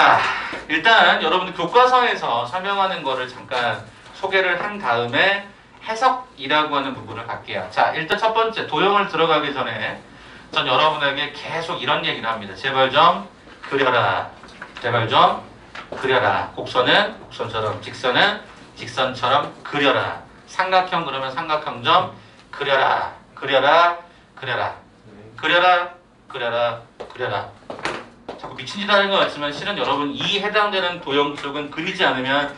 자, 일단 여러분들 교과서에서 설명하는 거를 잠깐 소개를 한 다음에 해석이라고 하는 부분을 갈게요. 자, 일단 첫 번째 도형을 들어가기 전에 전 여러분에게 계속 이런 얘기를 합니다. 제발 좀 그려라. 제발 좀 그려라. 곡선은 곡선처럼, 직선은 직선처럼 그려라. 삼각형 그러면 삼각형 좀 그려라. 그려라. 그려라. 그려라. 그려라. 그려라. 자꾸 미친 짓 하는 것 같지만 실은 여러분 이 해당되는 도형 쪽은 그리지 않으면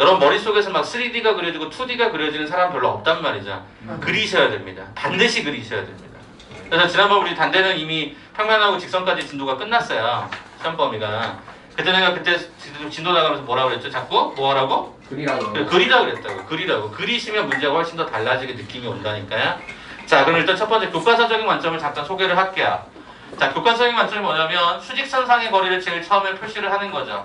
여러분 머릿속에서 막 3D가 그려지고 2D가 그려지는 사람 별로 없단 말이죠. 그리셔야 됩니다. 반드시 그리셔야 됩니다. 그래서 지난번 우리 단대는 이미 평면하고 직선까지 진도가 끝났어요. 시험 범위가. 그때 내가 그때 진도 나가면서 뭐라고 그랬죠? 자꾸 뭐 하라고? 그리라고. 그리라고 그랬다고. 그리라고. 그리시면 문제가 훨씬 더 달라지게 느낌이 온다니까요. 자, 그럼 일단 첫 번째 교과서적인 관점을 잠깐 소개를 할게요. 자, 교과서적인 관점이 뭐냐면 수직선상의 거리를 제일 처음에 표시를 하는 거죠.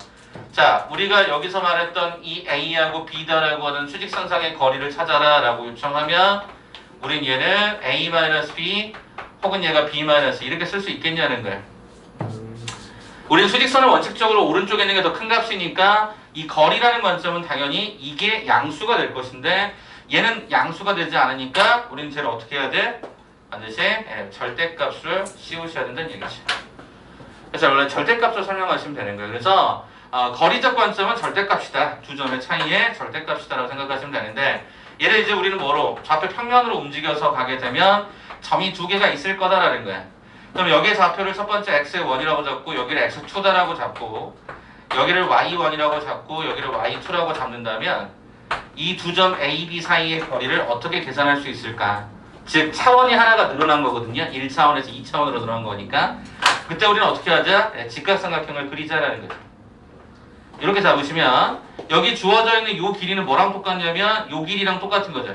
자, 우리가 여기서 말했던 이 A하고 B다라고 하는 수직선상의 거리를 찾아라 라고 요청하면 우린 얘를 A-B 혹은 얘가 B- 이렇게 쓸 수 있겠냐는 거예요. 우리는 수직선은 원칙적으로 오른쪽에 있는 게 더 큰 값이니까 이 거리라는 관점은 당연히 이게 양수가 될 것인데 얘는 양수가 되지 않으니까 우리는 쟤를 어떻게 해야 돼? 반드시 절대값을 씌우셔야 된다는 얘기죠. 그래서 원래 절대값을 설명하시면 되는 거예요. 그래서 거리적 관점은 절대값이다. 두 점의 차이의 절대값이다라고 생각하시면 되는데 얘를 이제 우리는 뭐로? 좌표 평면으로 움직여서 가게 되면 점이 두 개가 있을 거다라는 거야. 그럼 여기의 좌표를 첫 번째 x1이라고 잡고 여기를 x2다라고 잡고 여기를 y1이라고 잡고 여기를 y2라고 잡는다면 이 두 점 A, B 사이의 거리를 어떻게 계산할 수 있을까? 즉 차원이 하나가 늘어난 거거든요. 1차원에서 2차원으로 늘어난 거니까 그때 우리는 어떻게 하자? 직각삼각형을 그리자라는 거죠. 이렇게 잡으시면 여기 주어져 있는 이 길이는 뭐랑 똑같냐면 이 길이랑 똑같은 거죠.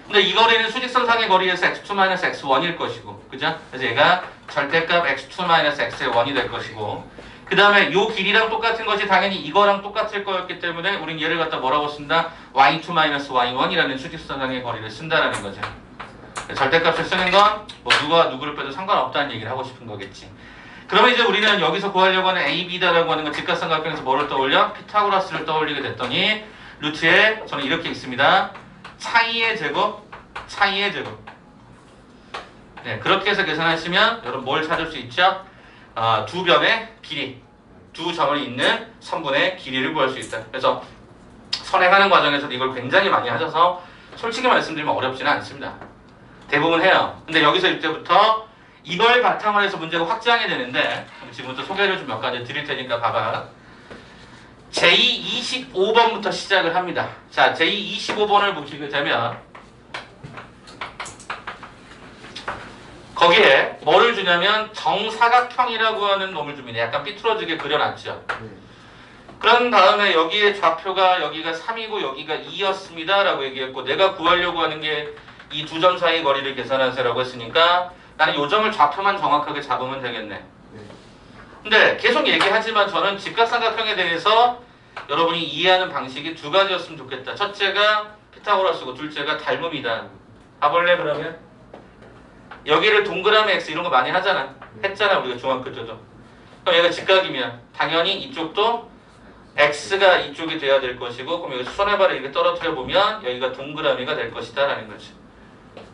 근데 이 거리는 수직선상의 거리에서 x2-x1일 것이고, 그죠? 그래서 얘가 절대값 x2-x의 1이 될 것이고, 그 다음에 이 길이랑 똑같은 것이 당연히 이거랑 똑같을 거였기 때문에 우린 얘를 갖다 뭐라고 쓴다? y2-y1이라는 수직선상의 거리를 쓴다라는 거죠. 절대값을 쓰는 건 뭐 누가 누구를 빼도 상관없다는 얘기를 하고 싶은 거겠지. 그러면 이제 우리는 여기서 구하려고 하는 A, B다라고 하는 건 직각삼각형에서 뭐를 떠올려? 피타고라스를 떠올리게 됐더니 루트에 저는 이렇게 있습니다. 차이의 제곱, 차이의 제곱. 네, 그렇게 해서 계산하시면 여러분 뭘 찾을 수 있죠? 두 변의 길이, 두 점을 잇는 선분의 길이를 구할 수 있다. 그래서 선행하는 과정에서도 이걸 굉장히 많이 하셔서 솔직히 말씀드리면 어렵지는 않습니다. 대부분 해요. 근데 여기서 이때부터 이걸 바탕으로 해서 문제가 확장이 되는데 지금부터 소개를 좀 몇 가지 드릴 테니까 봐봐. 제25번부터 시작을 합니다. 자, 제25번을 보시게 되면 거기에 뭐를 주냐면 정사각형이라고 하는 놈을 줍니다. 약간 삐뚤어지게 그려놨죠. 그런 다음에 여기에 좌표가 여기가 3이고 여기가 2였습니다 라고 얘기했고 내가 구하려고 하는 게 이 두 점 사이 거리를 계산하세요라고 했으니까 나는 요 점을 좌표만 정확하게 잡으면 되겠네. 근데 계속 얘기하지만 저는 직각삼각형에 대해서 여러분이 이해하는 방식이 두 가지였으면 좋겠다. 첫째가 피타고라스고 둘째가 닮음이다. 봐볼래 그러면? 여기를 동그라미 x 이런 거 많이 하잖아. 했잖아 우리가 중학교 때도. 그럼 얘가 직각이면 당연히 이쪽도 x가 이쪽이 돼야 될 것이고 그럼 여기 손해발을 이렇게 떨어뜨려 보면 여기가 동그라미가 될 것이다 라는 거지.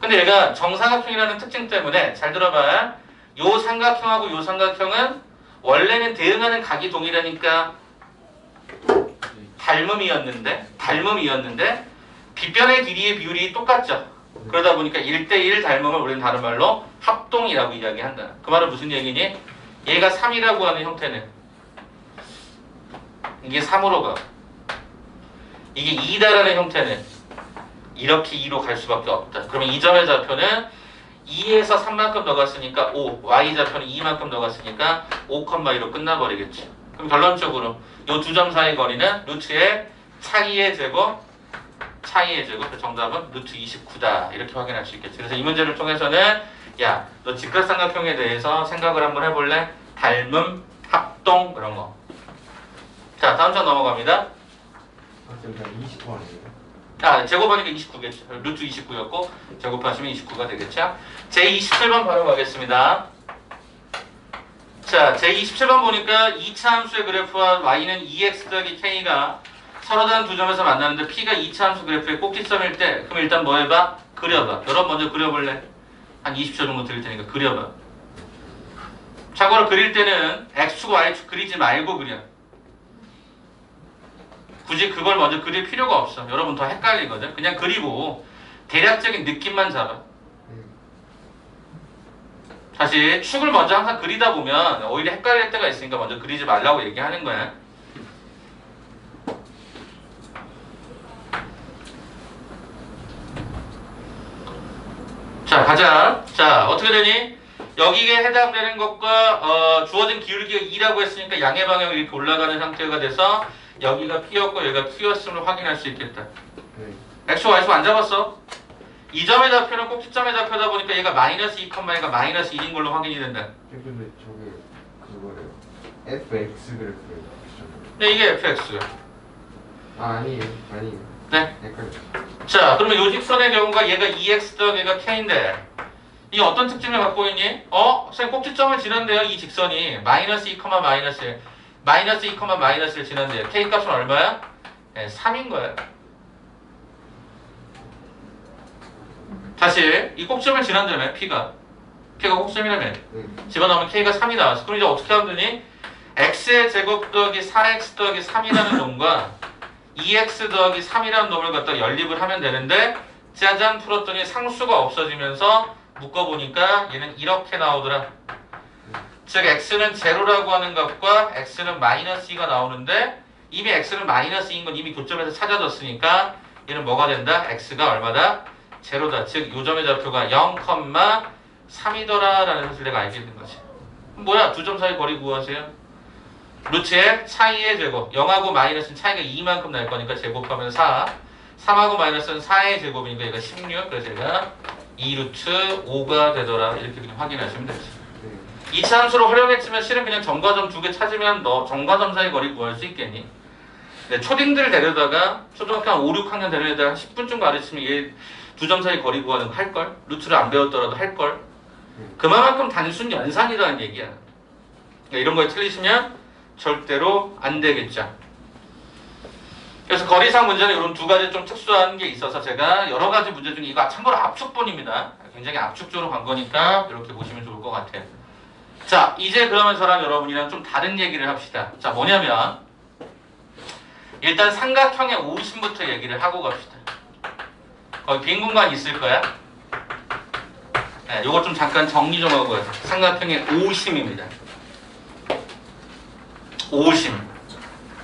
근데 얘가 정사각형이라는 특징 때문에 잘 들어봐. 요 삼각형하고 요 삼각형은 원래는 대응하는 각이 동일하니까 닮음이었는데 빗변의 길이의 비율이 똑같죠. 그러다 보니까 1대1 닮음을 우리는 다른 말로 합동이라고 이야기한다. 그 말은 무슨 얘기니? 얘가 3이라고 하는 형태는 이게 3으로 가. 이게 2다라는 형태는 이렇게 2로 갈 수밖에 없다. 그러면 이 점의 좌표는 2에서 3만큼 더 갔으니까 5, y 좌표는 2만큼 더 갔으니까 5,2로 끝나버리겠지. 그럼 결론적으로 이 두 점 사이 거리는 루트의 차이의 제곱, 그 정답은 루트 29다. 이렇게 확인할 수 있겠지. 그래서 이 문제를 통해서는 야, 너 직각삼각형에 대해서 생각을 한번 해볼래? 닮음, 합동 그런 거. 자, 다음 장 넘어갑니다. 저기가 29 아니에요? 제곱하니까 29겠죠. 루트 29였고 제곱하시면 29가 되겠죠. 제27번 바로 가겠습니다. 자, 제 27번 보니까 2차 함수의 그래프와 y는 2x 더하기 k가 서로 다른 두 점에서 만나는데 p가 2차 함수 그래프의 꼭지점일 때 그럼 일단 뭐 해봐? 그려봐. 여러분 먼저 그려볼래? 한 20초 정도 드릴 테니까 그려봐. 참고로 그릴 때는 x축, y축 그리지 말고 그려. 굳이 그걸 먼저 그릴 필요가 없어. 여러분 더 헷갈리거든. 그냥 그리고 대략적인 느낌만 잡아. 사실 축을 먼저 항상 그리다 보면 오히려 헷갈릴 때가 있으니까 먼저 그리지 말라고 얘기하는 거야. 자, 가자. 자, 어떻게 되니? 여기에 해당되는 것과 주어진 기울기가 2라고 했으니까 양의 방향이 이렇게 올라가는 상태가 돼서 여기가 P였고 여기가 Q였음을 확인할 수 있겠다. X, Y수 안 잡았어? 이 점의 좌표는 꼭지점의 좌표다 보니까 얘가 마이너스 2, 얘가 마이너스 1인 걸로 확인이 된다. 근데 저게 그거래요. fx 그래프예요. 네, 이게 fx. 아니에요. 네. 헷갈려. 자, 그러면 요 직선의 경우가 얘가 2x 더하기 얘가 k인데 이 어떤 특징을 갖고 있니? 선생님 꼭지점을 지난대요. 이 직선이 마이너스 2, 마이너스 1. 마이너스 2, 마이너스 1 지난대요. k 값은 얼마야? 네, 3인 거야. 사실 이 꼭지점을 지난다며 p가 꼭지점이라며 집어넣으면 k가 3이 나왔어. 그럼 이제 어떻게 하면 되니? x의 제곱 더하기 4x 더하기 3이라는 놈과 2x 더하기 3이라는 놈을 갖다 연립을 하면 되는데 짜잔 풀었더니 상수가 없어지면서 묶어보니까 얘는 이렇게 나오더라. 즉 x는 제로라고 하는 값과 x는 마이너스 2가 나오는데 이미 x는 마이너스 2인 건 이미 교점에서 찾아졌으니까 얘는 뭐가 된다? x가 얼마다? 제로다. 즉 요점의 좌표가 0,3이더라 라는 사실을 내가 알게 된 거지. 뭐야? 두 점 사이 거리 구하세요. 루트의 차이의 제곱 0하고 마이너스는 차이가 2만큼 날 거니까 제곱하면 4 3하고 마이너스는 4의 제곱이니까 얘가 16 그래서 얘가 2루트 5가 되더라 이렇게 그냥 확인하시면 되지. 2차 함수로 활용했지만 실은 그냥 점과 점 두 개 찾으면 너 점과 점 사이 거리 구할 수 있겠니? 네, 초딩들 데려다가 초등학교 한 5, 6학년 데려다가 10분쯤 가르치면 얘 두 점 사이 거리 구하는 거 할걸? 루트를 안 배웠더라도 할걸? 그만큼 단순 연산이라는 얘기야. 그러니까 이런 거에 틀리시면 절대로 안 되겠죠. 그래서 거리상 문제는 이런 두 가지 좀 특수한 게 있어서 제가 여러 가지 문제 중에 이거 참고로 압축본입니다. 굉장히 압축적으로 간 거니까 이렇게 보시면 좋을 것 같아요. 자, 이제 그러면 저랑 여러분이랑 좀 다른 얘기를 합시다. 자, 뭐냐면 일단 삼각형의 오심부터 얘기를 하고 갑시다. 거기 빈 공간 있을 거야. 네, 요거 좀 잠깐 정리 좀 하고 가요. 삼각형의 오심입니다. 오심.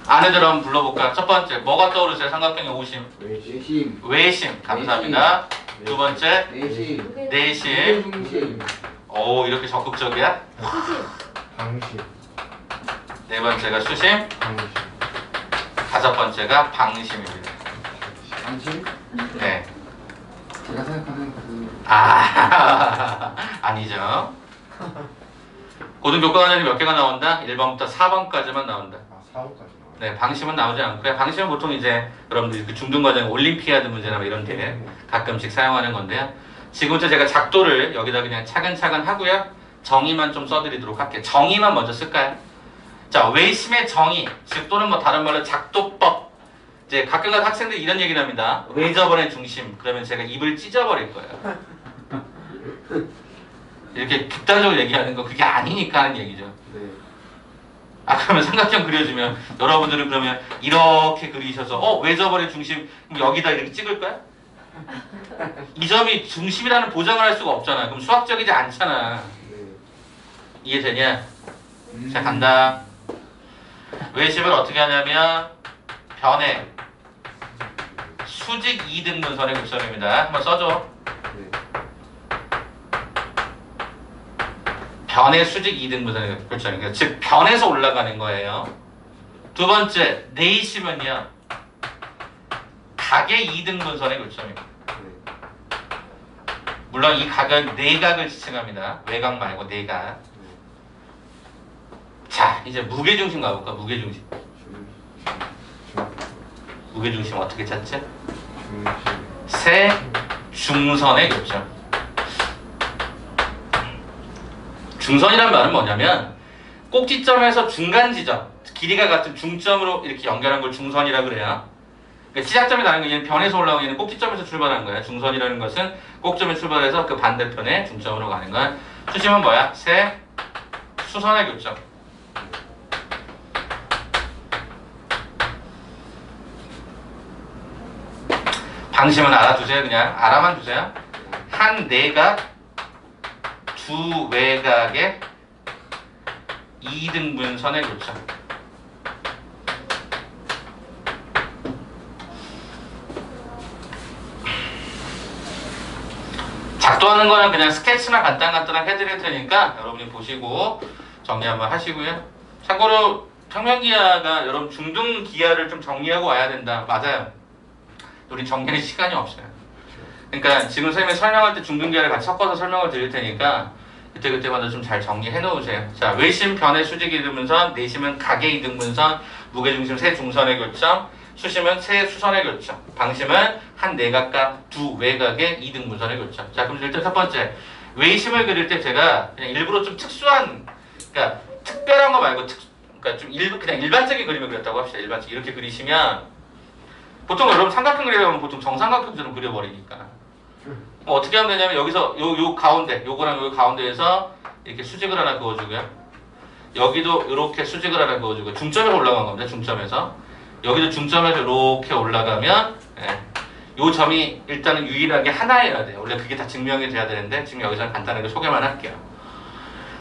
아내들 한번 불러볼까? 첫 번째, 뭐가 떠오르세요? 삼각형의 오심. 외심. 외심. 감사합니다. 두 번째, 내심. 내심. 중심. 오, 이렇게 적극적이야? 방심. 네 번째가 수심. 방심. 다섯 번째가 방심입니다. 방심? 네. 제가 생각하는 그 아니죠. 고등교과관이 몇 개가 나온다? 1번부터 4번까지만 나온다. 4호까지 나와요. 네, 방심은 나오지 않고요. 방심은 보통 이제 여러분들이 그 중등과정 올림피아드 문제나 뭐 이런 데 가끔씩 사용하는 건데요. 지금부터 제가 작도를 여기다 그냥 차근차근 하고요. 정의만 좀 써드리도록 할게요. 정의만 먼저 쓸까요? 자, 외심의 정의, 즉 또는 뭐 다른 말로 작도법. 이제 가끔가다 학생들이 이런 얘기를 합니다. 외접원의 중심. 그러면 제가 입을 찢어버릴 거예요. 이렇게 극단적으로 얘기하는 거 그게 아니니까 하는 얘기죠. 네. 그러면 삼각형 그려주면 여러분들은 그러면 이렇게 그리셔서 외접원의 중심 그럼 여기다 이렇게 찍을 거야? 이 점이 중심이라는 보장을 할 수가 없잖아. 그럼 수학적이지 않잖아. 네. 이해되냐? 자, 간다. 외심을 어떻게 하냐면 변의 수직 2등분선의 곡선입니다. 한번 써줘. 네. 변의 수직 2등분선의 곡선입니다. 즉 변에서 올라가는 거예요. 두 번째, 내심은요. 각의 2등분선의 곡선입니다. 네. 물론 이 각은 내각을 지칭합니다. 외각 말고 내각. 자, 이제 무게중심 가볼까? 무게중심. 무게중심 어떻게 찾지? 세 중선의 교점. 중선이란 말은 뭐냐면 꼭지점에서 중간 지점, 길이가 같은 중점으로 이렇게 연결한 걸 중선이라 그래요. 그러니까 시작점이 다른 거 얘는 변에서 올라오고 얘는 꼭지점에서 출발하는 거야. 중선이라는 것은 꼭점에 출발해서 그 반대편에 중점으로 가는 거야. 수심은 뭐야? 세 수선의 교점. 방심은 알아두세요. 그냥 알아만 두세요. 한 내각 두 외각의 이등분선의 교점. 작도하는 거는 그냥 스케치만 간단하게 해드릴 테니까 여러분이 보시고 정리 한번 하시고요. 참고로 평면기하가 여러분 중등기하를 좀 정리하고 와야 된다. 맞아요. 우리 정리할 시간이 없어요. 그러니까 지금 선생님이 설명할 때 중등기하를 같이 섞어서 설명을 드릴 테니까 그때마다 좀 잘 정리해 놓으세요. 자, 외심 변의 수직 이등분선, 내심은 각의 이등분선, 무게중심 세 중선의 교점, 수심은 세 수선의 교점, 방심은 한 내각각 두 외각의 이등분선의 교점. 자, 그럼 일단 첫 번째 외심을 그릴 때 제가 그냥 일부러 좀 특수한, 그러니까 특별한 거 말고 그러니까 좀 그냥 일반적인 그림을 그렸다고 합시다. 일반적 이렇게 그리시면 보통 여러분 삼각형 그리려면 보통 정삼각형처럼 그려버리니까 어떻게 하면 되냐면 여기서 요 가운데 요거랑 요 가운데에서 이렇게 수직을 하나 그어주고요. 여기도 이렇게 수직을 하나 그어주고 중점에서 올라간 겁니다. 중점에서 여기도 중점에서 이렇게 올라가면 요 점이 일단은 유일하게 하나여야 돼요. 원래 그게 다 증명이 돼야 되는데 지금 여기서 간단하게 소개만 할게요.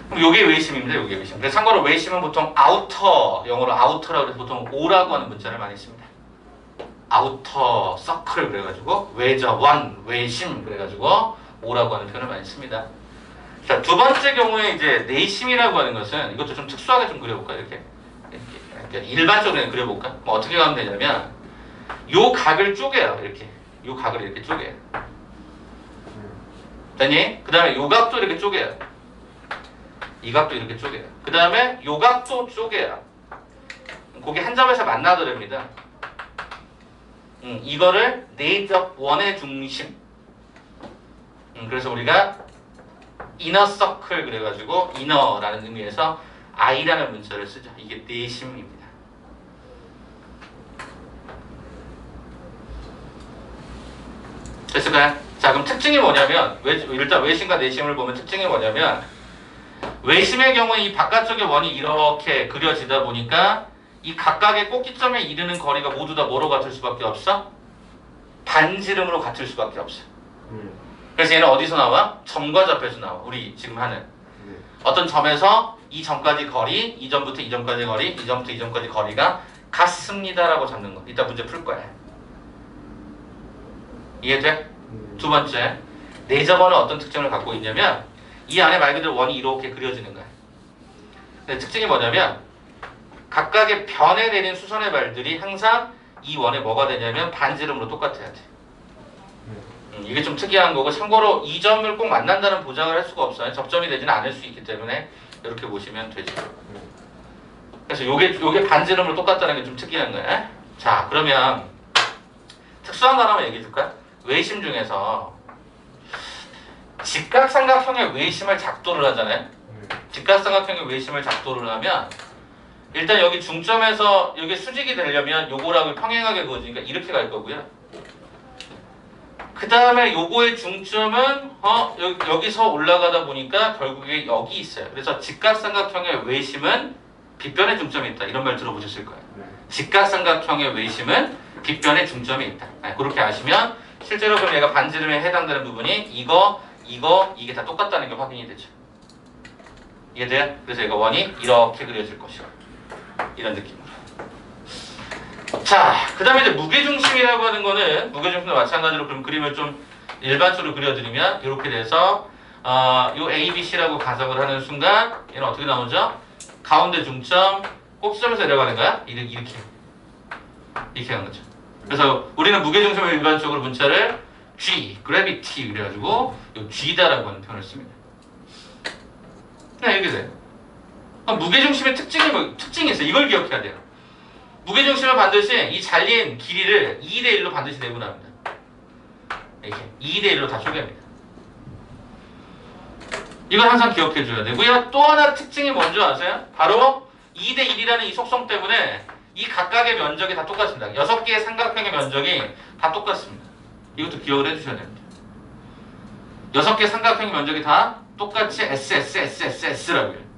그럼 요게 외심입니다. 요게 외심. 근데 참고로 외심은 보통 아우터, 영어로 아우터라고 해서 보통 O라고 하는 문자를 많이 씁니다. 아우터 서클 그래가지고 외저원, 외심 그래가지고 O라고 하는 표현을 많이 씁니다. 자, 두 번째 경우에 이제 내심이라고 하는 것은 이것도 좀 특수하게 좀 그려볼까요? 이렇게 일반적으로 그냥 그려볼까? 뭐 어떻게 가면 되냐면 요 각을 쪼개요. 이렇게 요 각을 이렇게 쪼개요. 됐니? 그 다음에 요 각도 이렇게 쪼개요. 이 각도 이렇게 쪼개요. 그 다음에 요 각도 쪼개요. 그게 한 점에서 만나더랍니다. 이거를 내적 원의 중심. 그래서 우리가 이너 서클 그래가지고 이너라는 의미에서 I라는 문자를 쓰죠. 이게 내심입니다. 됐을까요? 자, 그럼 특징이 뭐냐면 일단 외심과 내심을 보면 특징이 뭐냐면 외심의 경우에 이 바깥쪽의 원이 이렇게 그려지다 보니까 이 각각의 꼭지점에 이르는 거리가 모두 다 뭐로 같을 수밖에 없어? 반지름으로 같을 수밖에 없어. 그래서 얘는 어디서 나와? 점과 접해서 나와. 우리 지금 하는 어떤 점에서 이 점까지 거리, 이 점부터 이 점까지 거리, 이 점부터 이 점까지 거리가 같습니다라고 잡는 거. 이따 문제 풀 거야. 이해돼? 두 번째, 내접원은 어떤 특징을 갖고 있냐면 이 안에 말 그대로 원이 이렇게 그려지는 거야. 근데 특징이 뭐냐면 각각의 변에 내린 수선의 발들이 항상 이 원에 뭐가 되냐면 반지름으로 똑같아야 돼. 이게 좀 특이한 거고 참고로 이 점을 꼭 만난다는 보장을 할 수가 없어요. 접점이 되지는 않을 수 있기 때문에 이렇게 보시면 되죠. 그래서 요게 반지름으로 똑같다는 게 좀 특이한 거야. 자, 그러면 특수한 거 하나만 얘기해 줄까? 외심 중에서 직각삼각형의 외심을 작도를 하잖아요. 직각삼각형의 외심을 작도를 하면 일단 여기 중점에서 여기 수직이 되려면 요거랑 평행하게 그어지니까 이렇게 갈 거고요. 그 다음에 요거의 중점은 여기서 올라가다 보니까 결국에 여기 있어요. 그래서 직각삼각형의 외심은 빗변의 중점이 있다. 이런 말 들어보셨을 거예요. 직각삼각형의 외심은 빗변의 중점이 있다. 그렇게 아시면 실제로 그럼 얘가 반지름에 해당되는 부분이 이게 다 똑같다는 게 확인이 되죠. 이해돼요? 그래서 얘가 원이 이렇게 그려질 것이고 이런 느낌으로. 자, 그 다음에 이제 무게중심이라고 하는 거는 무게중심도 마찬가지로 그럼 그림을 좀 일반적으로 그려드리면 이렇게 돼서 요 A, B, C라고 가정을 하는 순간 얘는 어떻게 나오죠? 가운데 중점 꼭지점에서 내려가는 거야? 이렇게 하는 거죠. 그래서 우리는 무게중심을 일반적으로 문자를 G, gravity 그래가지고 요 G다라고 하는 표현을 씁니다. 이렇게 돼요. 무게중심의 특징이 있어요. 이걸 기억해야 돼요. 무게중심은 반드시 이 잘린 길이를 2대 1로 반드시 내분합니다. 이렇게 2대 1로 다 쪼개합니다. 이걸 항상 기억해 줘야 되고요. 또 하나 특징이 뭔지 아세요? 바로 2대 1이라는 이 속성 때문에 이 각각의 면적이 다 똑같습니다. 6개의 삼각형의 면적이 다 똑같습니다. 이것도 기억을 해주셔야 됩니다. 6개의 삼각형의 면적이 다 똑같이 SSSSS라고요.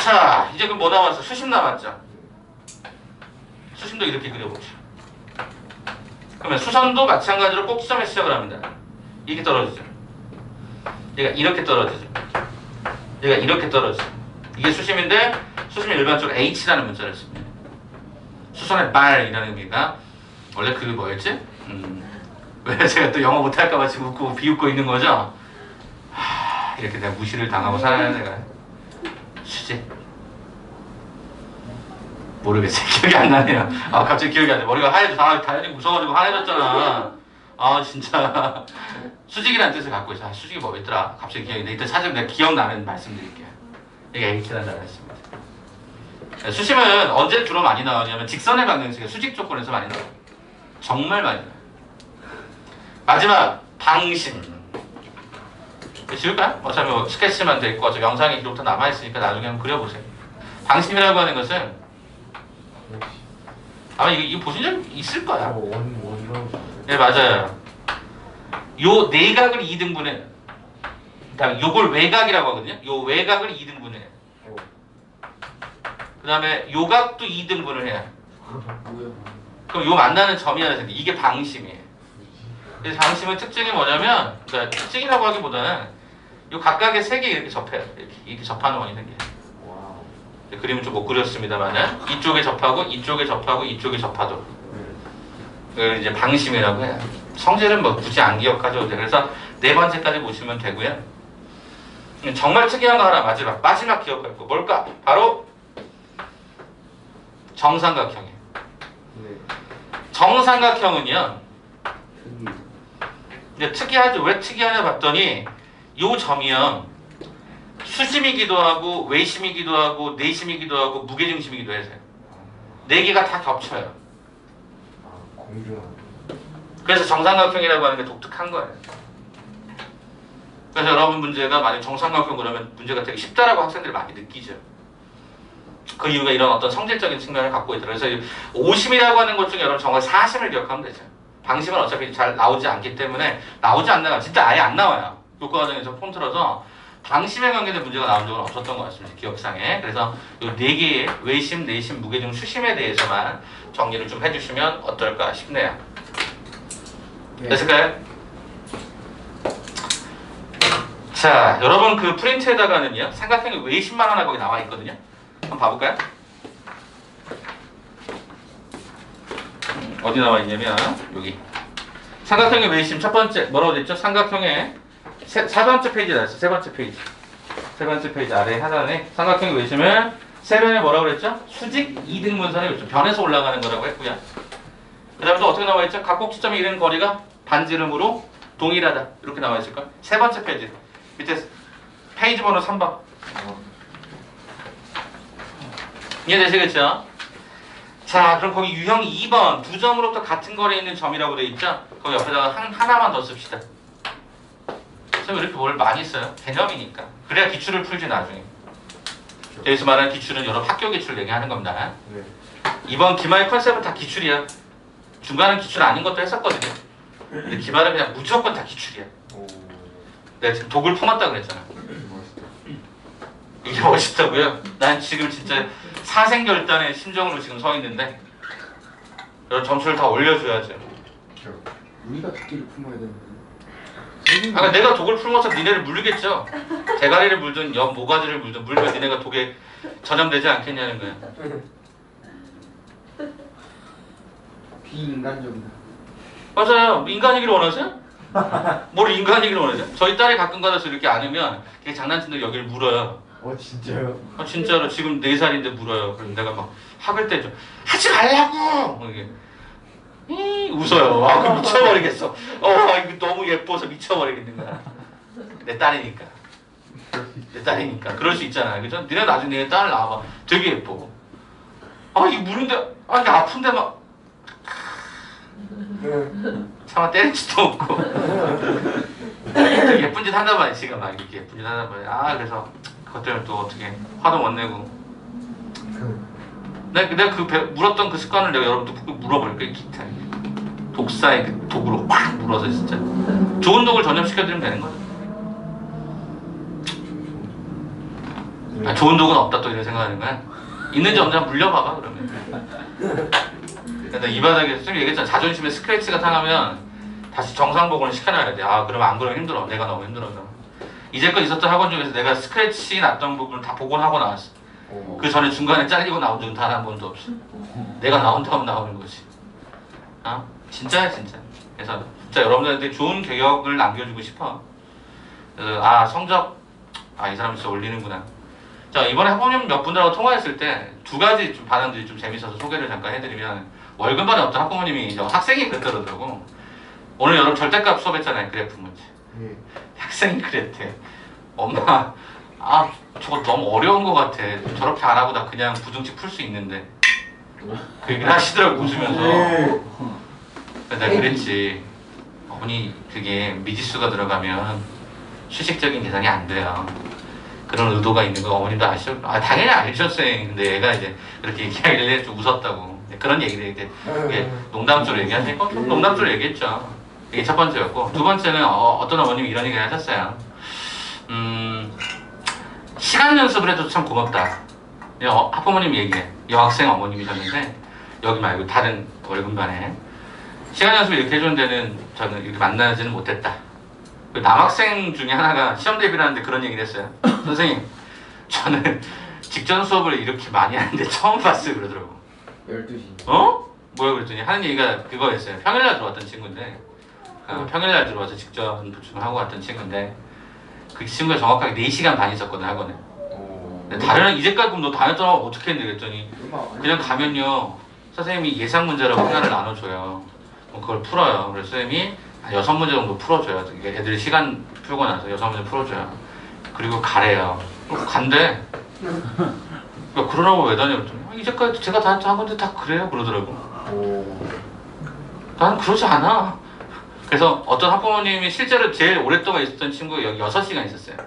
자, 이제 그럼 뭐 남았어? 수심 남았죠? 수심도 이렇게 그려보죠. 그러면 수선도 마찬가지로 꼭지점에 시작을 합니다. 이렇게 떨어지죠. 얘가 이렇게 떨어지죠. 얘가 이렇게 떨어지죠. 이게 수심인데 수심이 일반적으로 H라는 문자를 씁니다. 수선의 발이라는 의미가 원래 그 뭐였지? 왜 제가 또 영어 못할까봐 지금 웃고 비웃고 있는 거죠? 이렇게 내가 무시를 당하고 살아야 내가 수직 모르겠어요. 기억이 안 나네요. 갑자기 기억이 안 나. 머리가 하얘져. 당연히 무서워가지고 하얘졌잖아. 진짜 수직이라는 뜻을 갖고 있어. 수직이 뭐였더라? 갑자기 기억이 나. 이따 찾으면 내가 기억나는 말씀드릴게요. 이게 H라는 단어가 있습니다. 수심은 언제 주로 많이 나오냐면 직선의 방정식의 수직 조건에서 많이 나와요. 정말 많이 나와요. 마지막 방심. 지울까요? 어차피 뭐 스케치만 돼 있고 어차피 영상이 기록도 남아있으니까 나중에 한번 그려보세요. 방심이라고 하는 것은 아마 이거 보신 적 있을 거야. 네, 맞아요. 요 내각을 2등분해. 그다음에 요걸 외곽이라고 하거든요. 요 외곽을 2등분해. 그다음에 요 각도 2등분을 해요. 그럼 요 만나는 점이 하나 생겨. 이게 방심이에요. 그래서 방심의 특징이 뭐냐면, 그러니까 특징이라고 하기보다는 요 각각의 색이 이렇게 접해요. 이렇게 접하는 원이 생겨요. 그림은 좀 못 그렸습니다만은 이쪽에 접하고 이쪽에 접하고 이쪽에 접하도록. 그걸 이제 방심이라고 해요. 성질은 뭐 굳이 안 기억하셔도 돼요. 그래서 4번째까지 보시면 되고요. 정말 특이한 거 하나 마지막 기억할 거 뭘까? 바로 정삼각형이에요. 정삼각형은요. 근데 특이하죠. 왜 특이하냐 봤더니 요 점이요. 수심이기도 하고 외심이기도 하고 내심이기도 하고 무게중심이기도 해서 4개가 다 겹쳐요. 그래서 정삼각형이라고 하는 게 독특한 거예요. 그래서 여러분 문제가 만약 정삼각형 그러면 문제가 되게 쉽다라고 학생들이 많이 느끼죠. 그 이유가 이런 어떤 성질적인 측면을 갖고 있더라고요. 그래서 오심이라고 하는 것 중에 여러분 정말 사심을 기억하면 되죠. 방심은 어차피 잘 나오지 않기 때문에 나오지 않는 진짜 아예 안 나와요. 교과 과정에서 폰트라서 방심에 관계된 문제가 나온 적은 없었던 것 같습니다. 기억상에. 그래서 이 4개의 외심, 내심, 무게중, 수심에 대해서만 정리를 좀 해주시면 어떨까 싶네요. 됐을까요? 자, 여러분 그 프린트에다가는요. 삼각형의 외심만 하나 거기 나와 있거든요. 한번 봐볼까요? 어디 나와 있냐면 여기 삼각형의 외심 첫 번째 뭐라고 됐죠? 삼각형의 4번째 페이지에 나왔어. 3번째 페이지. 3번째 페이지 아래 하단에 삼각형의 외심을 세변에 뭐라고 그랬죠? 수직 2등분선에 그랬죠. 변해서 올라가는 거라고 했고요. 그 다음에 또 어떻게 나와 있죠? 각 꼭지점에 이르는 거리가 반지름으로 동일하다. 이렇게 나와 있을걸? 3번째 페이지. 밑에 페이지 번호 3번. 이해되시겠죠? 자, 그럼 거기 유형 2번 2점으로부터 같은 거리에 있는 점이라고 되어 있죠? 거기 옆에다가 하나만 더 씁시다. 왜 이렇게 뭘 많이 써요? 개념이니까. 그래야 기출을 풀지 나중에. 여기서 말하는 기출은 여러분 학교 기출 얘기하는 겁니다. 이번 기말의 컨셉은 다 기출이야. 중간은 기출 아닌 것도 했었거든요. 근데 기말은 그냥 무조건 다 기출이야. 내가 지금 독을 품었다 그랬잖아. 이게 멋있다고요? 난 지금 진짜 사생결단의 심정으로 지금 서 있는데 여러분 점수를 다 올려줘야죠. 우리가 토끼를 품어야 되는데. 내가 독을 품어서 니네를 물리겠죠. 대가리를 물든 옆 모가지를 물든 물면 니네가 독에 전염되지 않겠냐는 거야. 비인간적이다. 맞아요. 인간이기를 원하세요? 뭘 인간이기를 원하세요? 저희 딸이 가끔 가서 이렇게 안으면 걔 장난친들 여기를 물어요. 진짜요? 진짜로 지금 4살인데 물어요. 그럼 내가 막 학을 때죠. 하지 말라고! 이게 웃어요. 그럼 미쳐버리겠어. 이거 너무 예뻐서 미쳐버리겠는 거야. 내 딸이니까. 내 딸이니까. 그럴 수 있잖아요. 그죠? 니네 나중에 내 딸 낳아봐. 되게 예뻐. 이 무는데, 이게 아픈데 막. 차마 때리지도 없고. 되게 예쁜 짓 한단 말이야. 지가 막 이렇게 예쁜 짓 한단 말이야. 아 그래서 그것 때문에 또 어떻게 화도 못 내고. 내가 물었던 그 습관을 내가 여러분도 물어볼 거야. 기타 독사의 그 독으로 확 물어서 진짜 좋은 독을 전염시켜드리면 되는 거죠. 아, 좋은 독은 없다 또 이런 생각하는 거야? 있는지 없는지 한번 물려봐봐 그러면. 근데 이 바닥에 선생님 얘기했잖아. 자존심에 스크래치가 상하면 다시 정상복원을 시켜놔야 돼. 아 그러면 안 그러면 힘들어. 내가 너무 힘들어. 이제껏 있었던 학원 중에서 내가 스크래치 났던 부분을 다 복원하고 나왔어. 그 전에 중간에 잘리고 나온 적은 단 한 번도 없어. 내가 나온 다음 나오는 거지. 아 진짜야 진짜. 그래서 진짜 여러분들한테 좋은 개혁을 남겨주고 싶어. 그래서 아 성적 이 사람 진짜 올리는구나. 자 이번에 학부모님 몇 분들하고 통화했을 때 두 가지 좀 반응들이 좀 재밌어서 소개를 잠깐 해드리면 월급반에 어떤 학부모님이 학생이 그랬더라고. 오늘 여러분 절대값 수업했잖아요. 그래프 문제. 학생이 그랬대. 엄마 저거 너무 어려운 것 같아. 저렇게 안 하고 나 그냥 부등식 풀 수 있는데. 그 얘기를 하시더라고 웃으면서. 내가 그랬지. 어머니 그게 미지수가 들어가면 수식적인 계산이 안 돼요. 그런 의도가 있는 거 어머님도 아시죠? 당연히 알셨어요. 근데 얘가 이제 그렇게 얘기하길래 좀 웃었다고. 그런 얘기를 이렇게 농담조로 얘기하시니까 좀 농담조로 얘기했죠. 이게 첫 번째였고 두 번째는 어떤 어머님이 이런 얘기를 하셨어요. 시간 연습을 해도 참 고맙다. 학부모님 얘기해. 여학생 어머님이셨는데 여기 말고 다른 월급반에 시간 연습을 이렇게 해주는 데는 저는 이렇게 만나지는 못했다. 남학생 중에 하나가 시험 대비를 하는데 그런 얘기를 했어요. 선생님 저는 직전 수업을 이렇게 많이 하는데 처음 봤어요 그러더라고. 12시. 뭐야 그랬더니 하는 얘기가 그거였어요. 평일날 들어왔던 친구인데 평일날 들어와서 직전 보충을 하고 왔던 친구인데 그 친구가 정확하게 4시간 반 있었거든 학원에. 다른 이제까지 그럼 너 다녔던 학원 어떻게 했는데 그랬더니 그냥 가면요 선생님이 예상 문제라고 하나를 나눠줘요. 그걸 풀어요. 그래서 선생님이 한 6문제 정도 풀어줘요. 애들이 시간 풀고 나서 6문제 풀어줘요. 그리고 가래요. 간대. 그러라고 왜 다녀? 그랬더니 이제까지 제가 다녔던 학원들 다 그래요 그러더라고. 나는 그러지 않아. 그래서 어떤 학부모님이 실제로 제일 오랫동안 있었던 친구가 여기 6시간 있었어요.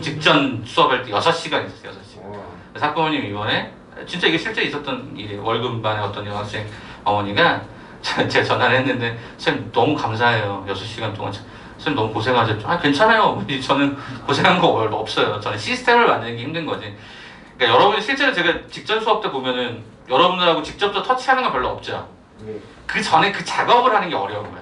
직전 수업할 때 6시간 있었어요. 6시간. 그래서 학부모님이 이번에 진짜 이게 실제 있었던 일이에요. 월급반의 어떤 여학생 어머니가 제가 전화를 했는데 선생님 너무 감사해요. 6시간 동안 선생님 너무 고생하셨죠. 괜찮아요 어머니. 저는 고생한 거 별로 없어요. 저는 시스템을 만드는 게 힘든 거지. 그러니까 여러분이 실제로 제가 직전 수업 때 보면은 여러분들하고 직접적 터치하는 건 별로 없죠. 그 전에 그 작업을 하는 게 어려운 거야.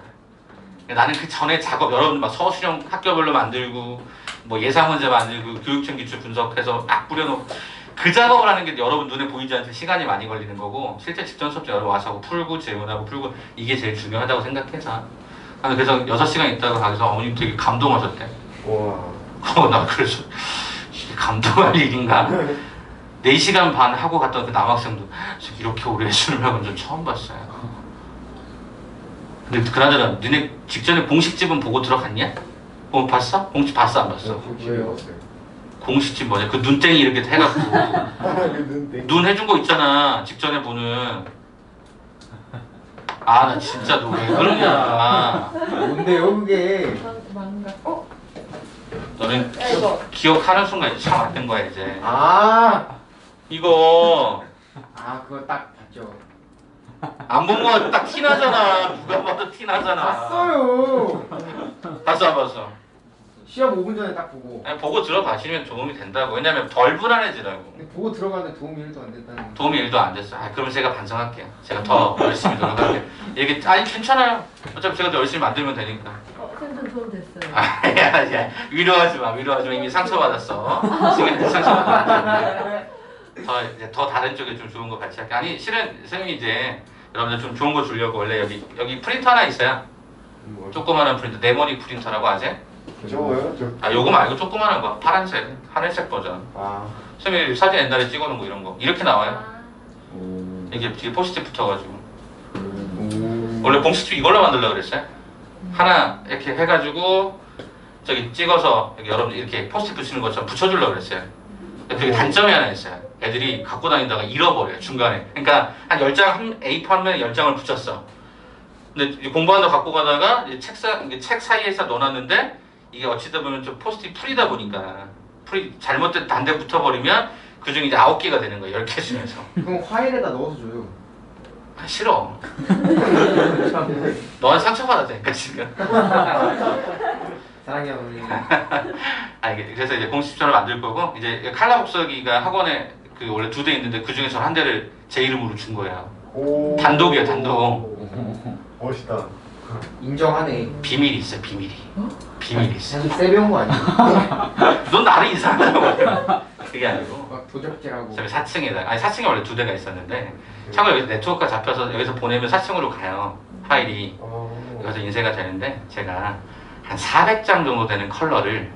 나는 그 전에 작업, 여러분 막 서술형 학교별로 만들고 뭐 예상 문제 만들고 교육청 기출 분석해서 막 뿌려놓고 그 작업을 하는 게 여러분 눈에 보이지 않는 시간이 많이 걸리는 거고 실제 직전 수업 때 여러분 와서 풀고 질문하고 풀고 이게 제일 중요하다고 생각해서 나는 그래서 6시간 있다가 가서 어머님 되게 감동하셨대. 나 그래서 이게 감동할 일인가? 4시간 반 하고 갔던 그 남학생도 이렇게 오래 해주는 학원 좀 처음 봤어요. 근데 그나저나 니네 직전에 공식집은 보고 들어갔냐? 봤어? 공식 봤어 안 봤어? 공식집 뭐냐? 그 눈땡이 이렇게 해갖고 눈 해준 거 있잖아 직전에 보는. 나 진짜 너 왜 그러냐. 뭔데요 그게? 너는 기억하는 순간 참 안 된 거야 이제. 그거 이거 딱 봤죠. 안 본 거 딱 티나잖아. 누가 봐도 티나잖아. 봤어요. 봤어 안 봤어? 시험 5분 전에 딱 보고. 보고 들어가시면 도움이 된다고. 왜냐면 덜 불안해지라고. 근데 보고 들어가는데 도움이 1도 안 됐다는. 도움이 1도 안 됐어. 그럼 제가 반성할게요. 제가 더 열심히 노력할게요. 이게 괜찮아요. 어차피 제가 더 열심히 만들면 되니까. 쌤도 도움 됐어요. 야, 위로하지 마. 이미 상처받았어. 지금 상처받았어. 더 다른 쪽에 좀 좋은 거 같이 할게. 아니 실은 선생님이 이제 여러분들 좀 좋은 거 주려고 원래 여기 프린터 하나 있어요. 조그마한 프린터, 네모닉 프린터라고 아세요? 저거요? 요거 말고 조그마한 거, 파란색, 하늘색 버전. 선생님이 사진 옛날에 찍어놓은 거 이런 거 이렇게 나와요. 이게 뒤에 포스트잇 붙어가지고. 원래 봉스틱 이걸로 만들려고 그랬어요. 하나 이렇게 해가지고 저기 찍어서 여러분 이렇게 포스트잇 붙이는 것처럼 붙여주려고 그랬어요. 근데 그게 단점이 하나 있어요. 애들이 갖고 다니다가 잃어버려요 중간에. 그러니까 한 10장 A4 한 면에 10장을 붙였어. 근데 이제 공부한다 갖고 가다가 이제 이게 책 사이에서 넣어놨는데 이게 어찌다 보면 좀 포스트잇 풀이다 보니까 잘못된 단대 붙어버리면 그중에 이제 9개가 되는 거예요. 10개 중에서. 그럼 화일에다 넣어서 줘요. 아, 싫어. 너한테 상처받았다니까 지금. 사랑해요 선생님. 그래서 이제 공식처럼 만들 거고 이제 칼라 복사기가 학원에 그 원래 2대 있는데 그 중에서 한 대를 제 이름으로 준 거예요. 오. 단독이야 단독. 멋있다. 인정하네. 비밀이 있어 비밀이. 비밀이 있어. 사실 세배운 거 아니야? 넌 나를 이상하다고. 그게 아니고. 막 도적질하고. 그다음에 4층에다 4층에 원래 2대가 있었는데 참고로 여기서 네트워크가 잡혀서 여기서 보내면 4층으로 가요. 파일이. 그래서 인쇄가 되는데 제가 한 400장 정도 되는 컬러를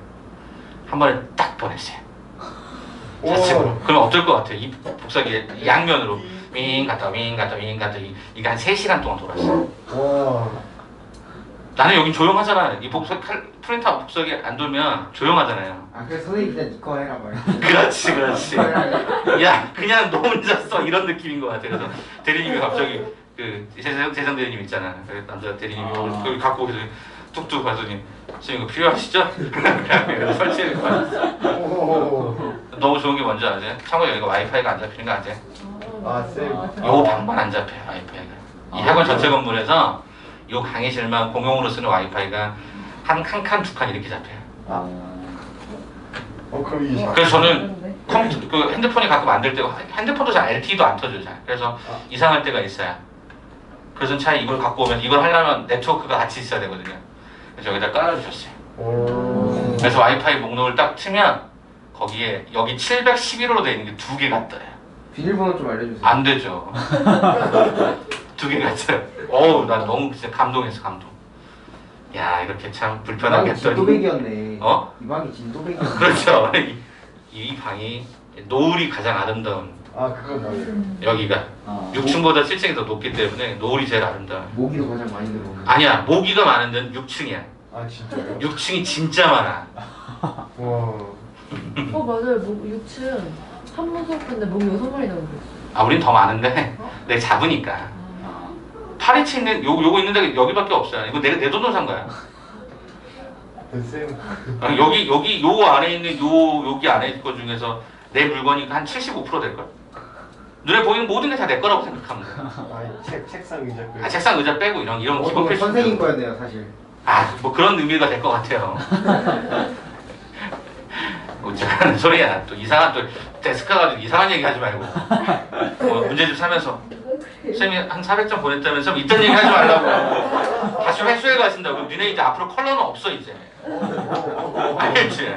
한 번에 딱 보냈어요. 4층으로. 그럼 어떨 것 같아요? 이 복사기에 양면으로 윙 갔다 윙 갔다 윙 갔다 이게 한 3시간 동안 돌았어요. 와. 나는 여긴 조용하잖아. 이 프린터 복사기 안 돌면 조용하잖아요. 아 그래서 선생님 그냥 니꺼 해라 말. 그렇지 그렇지. 야 그냥 너 혼자 써 이런 느낌인 것 같아. 그래서 대리님이 갑자기 그 재정 대리님 있잖아. 그 남자 대리님이 그걸 갖고 오셔서 뚝뚝 가더니 선생님 이거 필요하시죠? 그래서 설치해 받았어. 너무 좋은 게 뭔지 아세요? 참고로 여기가 와이파이가 안 잡히는 거 아세요? 아, 쌤. 요 방만 안 잡혀요 와이파이가. 이 학원 전체 건물에서 요 강의실만 공용으로 쓰는 와이파이가 한 칸, 2칸 이렇게 잡혀요. 그럼 이 그래서 저는 그 핸드폰이 가끔 안 될 때가 핸드폰도 잘 LTE도 안 터져요 잘. 그래서 이상할 때가 있어요. 그래서 차라리 이걸 갖고 오면 이걸 하려면 네트워크가 같이 있어야 되거든요. 그래서 여기다 깔아주셨어요. 그래서 와이파이 목록을 딱 치면 거기에 여기 711호로 되어 있는 게 2개가 떠요. 비밀번호 좀 알려주세요. 안 되죠. 2개가 떠요. 어우 나 너무 진짜 감동했어 감동. 야 이렇게 참 불편하게 했더니 진도백이었네. 어? 이 방이 진도백이었네. 그렇죠. 이 방이 노을이 가장 아름다운 그건 뭐예요? 여기가 6층보다 7층이 더 높기 때문에 노을이 제일 아름다워. 모기도 가장 많이 들어오는. 아니야 모기가 많은 데는 6층이야. 진짜요? 6층이 진짜 많아. 와. 맞아요. 목 6층 한문 수업인데 목 6마리 나오고 있어. 우린 더 많은데 내가 잡으니까. 파리치 있는 요거 있는 데가 여기밖에 없어요. 이거 내 돈으로 산 거야. 쌤. 여기 요 안에 있는 여기 안에 있는 것 중에서 내 물건이 한 75% 될 걸. 눈에 보이는 모든 게 다 내 거라고 생각하면 돼. 책상 의자 빼고. 책상 의자 빼고 이런 기본 필수. 선생님 거였네요 사실. 뭐 그런 의미가 될 것 같아요. 어쩌라는 소리야. 또 이상한 또 데스크 가지고 이상한 얘기 하지 말고. 문제집 사면서 선생님이 한 400점 보냈다면서 이딴 얘기 하지 말라고. 다시 회수해 가신다고. 그럼 니네 이제 앞으로 컬러는 없어 이제. 알겠지?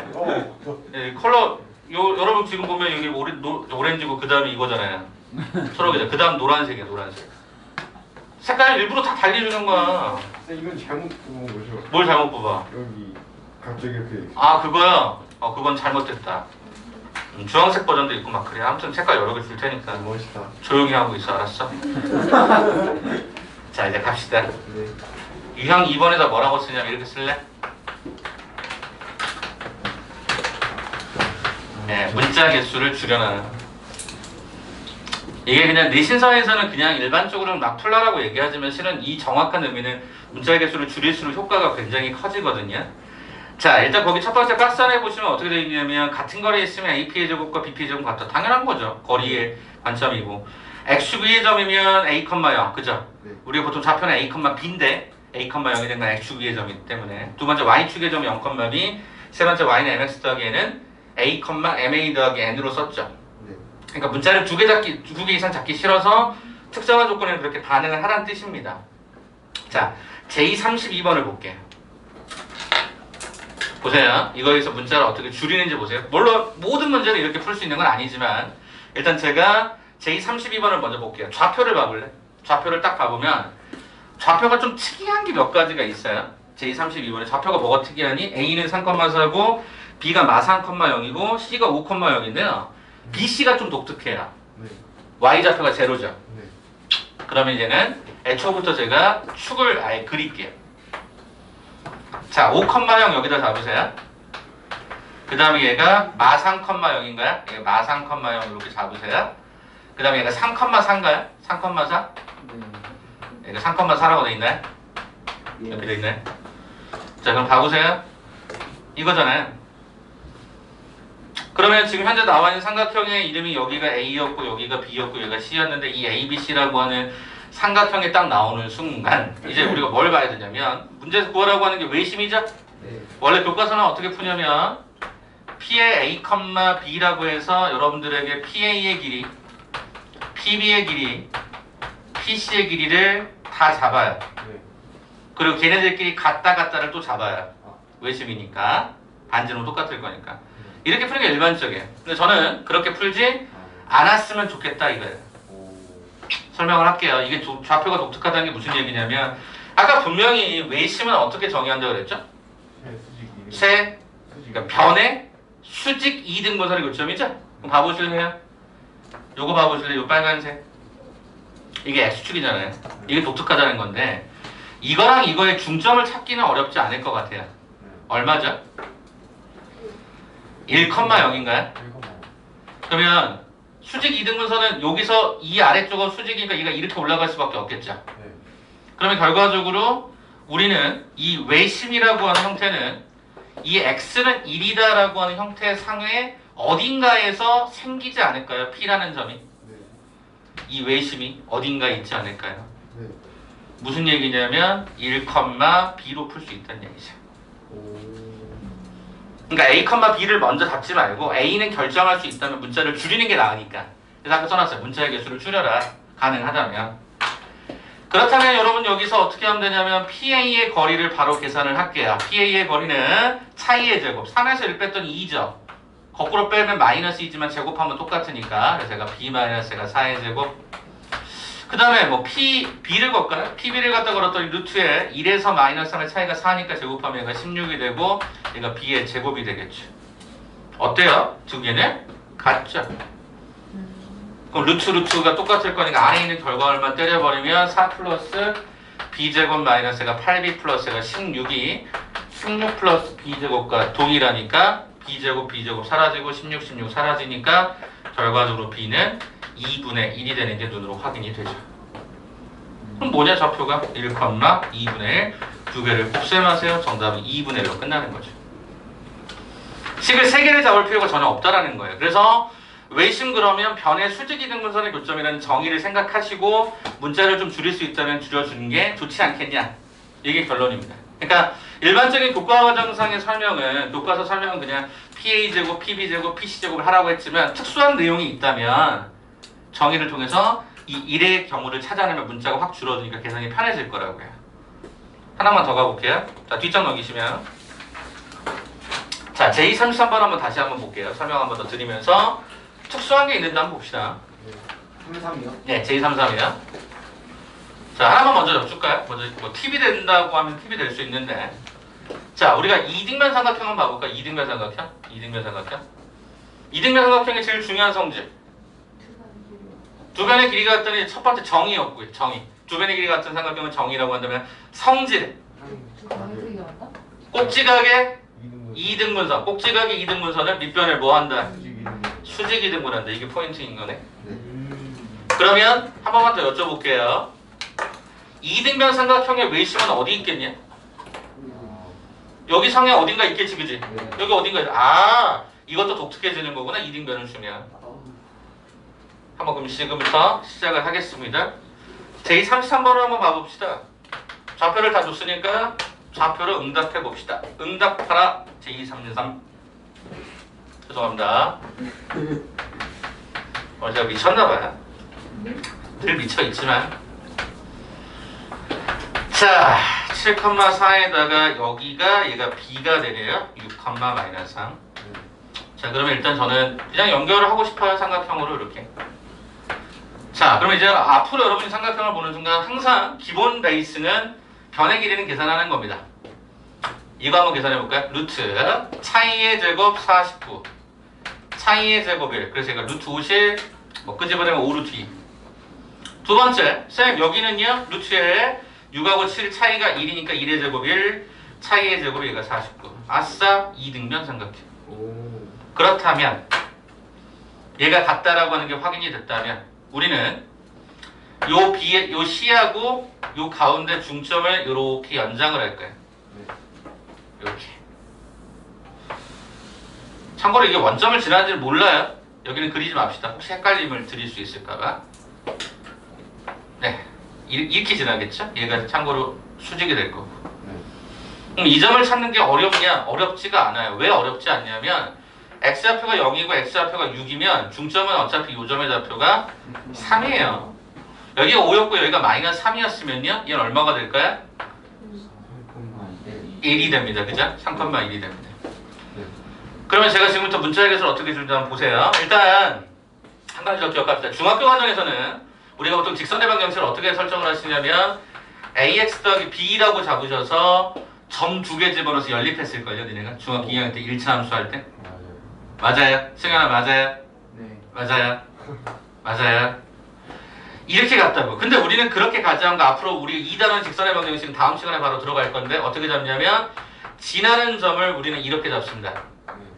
컬러 여러분 지금 보면 여기 오렌지고 그 다음에 이거잖아요. 초록이죠. 그 다음 노란색이야 노란색. 색깔 일부러 다 달리주는 거야. 쌤 이건 잘못 뽑은 거죠? 뭘 잘못 뽑아? 여기 갑자기 이렇게. 그거야? 그건 잘못됐다. 주황색 버전도 있고 막 그래. 아무튼 색깔 여러 개 줄 테니까 멋있다. 조용히 하고 있어 알았어? 자 이제 갑시다. 네. 유형 2번에다 뭐라고 쓰냐면 이렇게 쓸래? 네, 문자 개수를 줄여놔. 이게 그냥 내신서에서는 그냥 일반적으로 막 풀라라고 얘기하지만 실은 이 정확한 의미는 문자 개수를 줄일수록 효과가 굉장히 커지거든요. 자 일단 거기 첫 번째 박스 안에 보시면 어떻게 되어 있냐면 같은 거리에 있으면 AP의 제곱과 BP의 제곱 같다. 당연한 거죠. 거리의 관점이고 XV의 점이면 A, 0 그죠? 네. 우리가 보통 좌표는 A, B인데 A, 0이 된 건 XV의 점이기 때문에 두 번째 Y축의 점이 0, B 세 번째 Y는 MX 더하기 N은 A, MA 더하기 N으로 썼죠. 네. 그러니까 문자를 두 개 이상 잡기 싫어서 특정한 조건에는 그렇게 반응을 하라는 뜻입니다. 자, J32번을 볼게요. 보세요. 이거에서 문자를 어떻게 줄이는지 보세요. 물론 모든 문제를 이렇게 풀 수 있는 건 아니지만 일단 제가 J32번을 먼저 볼게요. 좌표를 봐볼래? 좌표를 딱 봐보면 좌표가 좀 특이한 게 몇 가지가 있어요. J32번에 좌표가 뭐가 특이하니? A는 3,4고 B가 -3,0이고 C가 5,0인데요. BC가 좀 독특해요. 네. Y좌표가 제로죠. 네. 그러면 이제는 애초부터 제가 축을 아예 그릴게요. 자, 5,0 여기다 잡으세요. 그 다음에 얘가 -3,0인가요? 얘가 -3,0 이렇게 잡으세요. 그 다음에 얘가 3,4인가요? 3,4? 네. 얘가 3,4라고 돼 있나요? 이렇게 돼 있나요? 자, 그럼 봐보세요. 이거잖아요. 그러면 지금 현재 나와 있는 삼각형의 이름이 여기가 A였고 여기가 B였고 여기가 C였는데 이 A, B, C라고 하는 삼각형이 딱 나오는 순간 이제 우리가 뭘 봐야 되냐면 문제에서 구하라고 하는 게 외심이죠? 네. 원래 교과서는 어떻게 푸냐면 P의 A, B라고 해서 여러분들에게 PA의 길이, PB의 길이, PC의 길이를 다 잡아요. 네. 그리고 걔네들끼리 같다를 또 잡아요. 외심이니까 반지름 똑같을 거니까 이렇게 푸는 게 일반적이에요. 근데 저는 그렇게 풀지 않았으면 좋겠다 이거예요. 설명을 할게요. 이게 좌표가 독특하다는 게 무슨 얘기냐면 아까 분명히 외심은 어떻게 정의한다고 그랬죠? 세, 그러니까 변의 수직 2등분선의 교점이죠? 그럼 봐보실래요? 요거 봐보실래요? 요 빨간색 이게 X축이잖아요. 이게 독특하다는 건데 이거랑 이거의 중점을 찾기는 어렵지 않을 것 같아요. 얼마죠? 1,0인가요? 그러면 수직 2등분선은 여기서 이 아래쪽은 수직이니까 얘가 이렇게 올라갈 수밖에 없겠죠. 그러면 결과적으로 우리는 이 외심이라고 하는 형태는 이 x는 1이다라고 하는 형태의 상에 어딘가에서 생기지 않을까요? P라는 점이. 이 외심이 어딘가에 있지 않을까요? 무슨 얘기냐면 1,B로 풀 수 있다는 얘기죠. 그러니까 A, B를 먼저 잡지 말고 A는 결정할 수 있다면 문자를 줄이는 게 나으니까. 그래서 아까 써놨어요. 문자의 개수를 줄여라. 가능하다면. 그렇다면 여러분 여기서 어떻게 하면 되냐면 PA의 거리를 바로 계산을 할게요. PA의 거리는 차이의 제곱. 3에서 1 뺐더니 2죠. 거꾸로 빼면 마이너스 2지만 제곱하면 똑같으니까. 그래서 제가 B-가 4의 제곱. 그 다음에 뭐 B를 걸까요? PB를 갖다 걸었더니 루트에 1에서 마이너스 3의 차이가 4니까 제곱하면 얘가 16이 되고 얘가 B의 제곱이 되겠죠. 어때요? 두 개는 같죠? 그럼 루트가 똑같을 거니까 안에 있는 결과물만 때려버리면 4 플러스 B제곱 마이너스가 8B 플러스가 16이 16 플러스 B제곱과 동일하니까 B제곱 사라지고 16 사라지니까 결과적으로 B는 2분의 1이 되는 게 눈으로 확인이 되죠. 그럼 뭐냐 좌표가 1,2분의 1 두 개를 곱셈하세요. 정답은 2분의 1로 끝나는 거죠. 식을 3개를 잡을 필요가 전혀 없다라는 거예요. 그래서 외심 그러면 변의 수직 이등분선의 교점이라는 정의를 생각하시고 문자를 좀 줄일 수 있다면 줄여주는 게 좋지 않겠냐. 이게 결론입니다. 그러니까 일반적인 교과과정상의 설명은 교과서 설명은 그냥 PA제곱, PB제곱, PC제곱을 하라고 했지만 특수한 내용이 있다면 정의를 통해서 이 1의 경우를 찾아내면 문자가 확 줄어드니까 계산이 편해질 거라고요. 하나만 더 가볼게요. 자, 뒷장 넘기시면 자, J33번 한번 다시 한번 볼게요. 설명 한번 더 드리면서 특수한 게 있는지 한번 봅시다. 33이요? 네, J33이요. 자, 하나만 먼저 여쭐까요? 먼저 뭐 팁이 된다고 하면 팁이 될 수 있는데 자, 우리가 이등변 삼각형 한번 봐볼까? 이등변 삼각형? 이등변 삼각형의 제일 중요한 성질 두 변의 길이가 같더니 첫 번째 정의였고요. 정의. 두 변의 길이가 같은 삼각형은 정의라고 한다면 성질. 꼭지각의 2등분선. 꼭지각의 2등분선을 밑변을 뭐 한다? 수직 2등분한다. 이게 포인트인 거네. 그러면 한 번만 더 여쭤볼게요. 2등변 삼각형의 외심은 어디 있겠냐? 여기 상에 어딘가 있겠지, 그지? 여기 어딘가 있... 아, 이것도 독특해지는 거구나. 2등변을 주면. 한번 그럼 지금부터 시작을 하겠습니다. J33번을 한번 봐봅시다. 좌표를 다 줬으니까 좌표를 응답해 봅시다. 응답하라 J33. 죄송합니다. 제가 미쳤나봐요. 늘 미쳐있지만 자, 7,4에다가 여기가 얘가 B가 되네요. 6,-3. 자, 그러면 일단 저는 그냥 연결을 하고 싶어요. 삼각형으로 이렇게. 자, 그럼 이제 앞으로 여러분이 삼각형을 보는 순간 항상 기본 베이스는 변의 길이는 계산하는 겁니다. 이거 한번 계산해 볼까요? 루트 차이의 제곱 49 차이의 제곱 1 그래서 제가 루트 50 뭐 끄집어내면 5루트 2 두 번째 쌤 여기는요 루트에 6하고 7 차이가 1이니까 1의 제곱 1 차이의 제곱이 얘가 49 아싸 2등변 삼각형. 그렇다면 얘가 같다라고 하는 게 확인이 됐다면 우리는 요 B의 요 C하고 요 가운데 중점을 이렇게 연장을 할 거예요. 이렇게. 참고로 이게 원점을 지나는지를 몰라요. 여기는 그리지 맙시다. 혹시 헷갈림을 드릴 수 있을까봐. 네, 이렇게 지나겠죠? 얘가 참고로 수직이 될 거고. 이 점을 찾는 게 어렵냐? 어렵지가 않아요. 왜 어렵지 않냐면 x좌표가 0이고 x좌표가 6이면 중점은 어차피 요 점의 좌표가 3이에요. 여기가 5였고 여기가 마이너스 3이었으면요. 얘는 얼마가 될까요? 1이 됩니다. 그죠? 3,1이 됩니다. 그러면 제가 지금부터 문자 해결을 어떻게 줄지 한번 보세요. 일단 한 가지 더 기억합시다. 중학교 과정에서는 우리가 보통 직선의 방정식을 어떻게 설정을 하시냐면 ax 더하기 b라고 잡으셔서 점 2개 집어넣어서 연립했을걸요. 니네가 중학교 2학년 때 1차 함수 할 때. 맞아요. 승현아 맞아요. 네. 맞아요. 맞아요. 이렇게 갔다고. 근데 우리는 그렇게 가지 않고 앞으로 우리 2단원 직선의 방정식은 다음 시간에 바로 들어갈 건데 어떻게 잡냐면 지나는 점을 우리는 이렇게 잡습니다.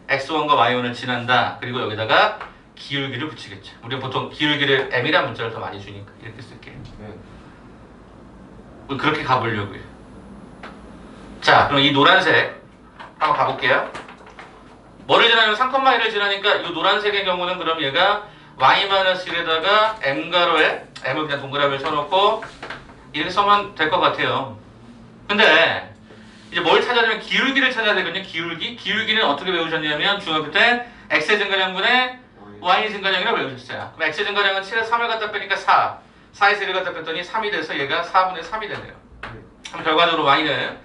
x1과 y1을 지난다. 그리고 여기다가 기울기를 붙이겠죠. 우리는 보통 기울기를 m이라는 문자를 더 많이 주니까 이렇게 쓸게요. 우리 그렇게 가보려고요. 자, 그럼 이 노란색 한번 가볼게요. 뭐를 지나면 3,1을 지나니까 이 노란색의 경우는 그럼 얘가 y-1에다가 m가로에 m을 그냥 동그라미를 쳐놓고 이렇게 써면 될 것 같아요. 근데 이제 뭘 찾아야 되면 기울기를 찾아야 되거든요. 기울기는 어떻게 배우셨냐면 중학교 때 x의 증가량분의 y의 증가량이라고 배우셨어요. 그럼 x의 증가량은 7에서 3을 갖다 빼니까 4. 4에서 1을 갖다 뺐더니 3이 돼서 얘가 4분의 3이 되네요. 그럼 결과적으로 y는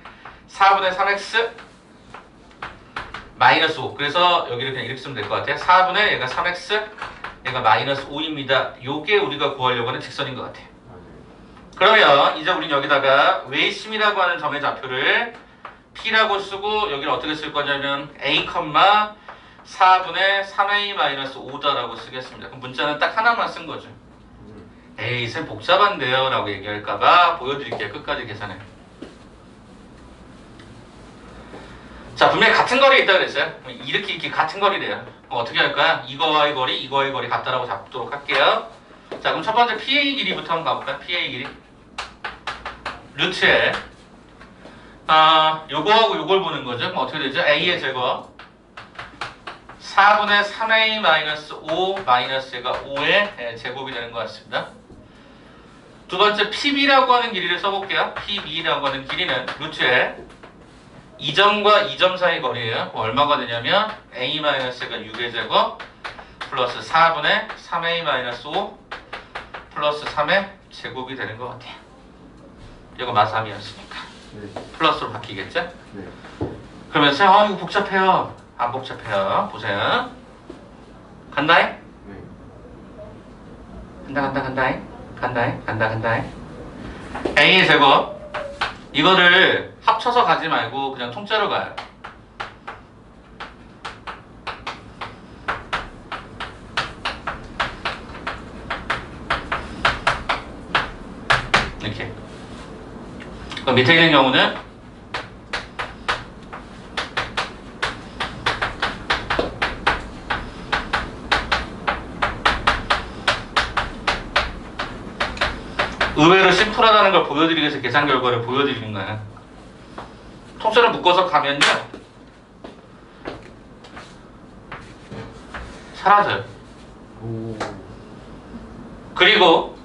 4분의 3x 마이너스 5. 그래서 여기를 그냥 이렇게 쓰면 될 것 같아요. 4분의 얘가 3x, 얘가 마이너스 5입니다. 요게 우리가 구하려고 하는 직선인 것 같아요. 그러면 이제 우린 여기다가 외심이라고 하는 점의 좌표를 P라고 쓰고 여기를 어떻게 쓸 거냐면 A, 4분의 3A 마이너스 5다라고 쓰겠습니다. 그럼 문자는 딱 하나만 쓴 거죠. 에이, 쌤 복잡한데요 라고 얘기할까봐 보여드릴게요. 끝까지 계산해. 자, 분명히 같은 거리에 있다 그랬어요. 이렇게 같은 거리래요. 그럼 어떻게 할까요? 이거와의 거리 같다라고 잡도록 할게요. 자, 그럼 첫 번째 PA 길이부터 한번 가볼까요? PA 길이. 루트에 요거하고 요걸 보는 거죠. 그럼 어떻게 되죠? A의 제곱 4분의 3A 마이너스 5 마이너스 얘가 5의 제곱이 되는 것 같습니다. 두 번째 PB라고 하는 길이를 써볼게요. PB라고 하는 길이는 루트에 2점과 2점 사이 거리예요. 얼마가 되냐면 A-가 6의 제곱 플러스 4분의 3A-5 플러스 3의 제곱이 되는 것 같아요. 이거 마삼이었으니까 플러스로 바뀌겠죠? 그러면 쌤, 이거 복잡해요. 안 복잡해요. 보세요. 간다잉? 간다잉? A의 제곱 이거를 합쳐서 가지 말고 그냥 통째로 가요. 이렇게. 그럼 밑에 있는 경우는 의외로 심플하다는 걸 보여드리기 위해서 계산 결과를 보여드리는 거야. 통째로 묶어서 가면요 사라져요. 그리고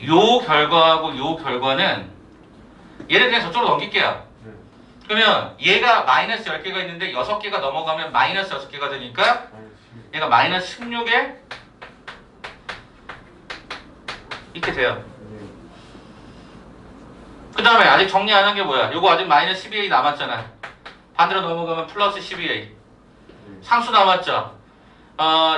요 결과하고 요 결과는 얘를 그냥 저쪽으로 넘길게요. 그러면 얘가 마이너스 10개가 있는데 6개가 넘어가면 마이너스 6개가 되니까 얘가 마이너스 16에 이렇게 돼요. 그 다음에 아직 정리 안 한 게 뭐야? 요거 아직 마이너스 12A 남았잖아. 반대로 넘어가면 플러스 12A. 상수 남았죠?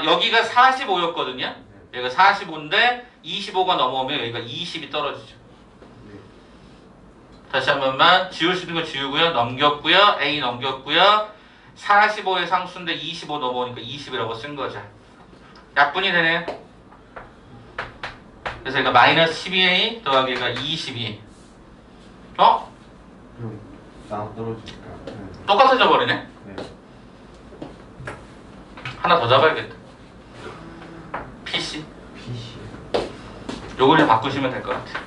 여기가 45였거든요? 여기가 45인데 25가 넘어오면 여기가 20이 떨어지죠. 다시 한 번만 지울 수 있는 거 지우고요. 넘겼고요. A 넘겼고요. 45의 상수인데 25 넘어오니까 20이라고 쓴 거죠. 약분이 되네요. 그래서 얘가 마이너스 12A 더하기 얘가 22. 나 떨어지니까. 똑같아져 버리네. 하나 더 잡아야겠다. PC. 요걸 좀 바꾸시면 될 것 같아요.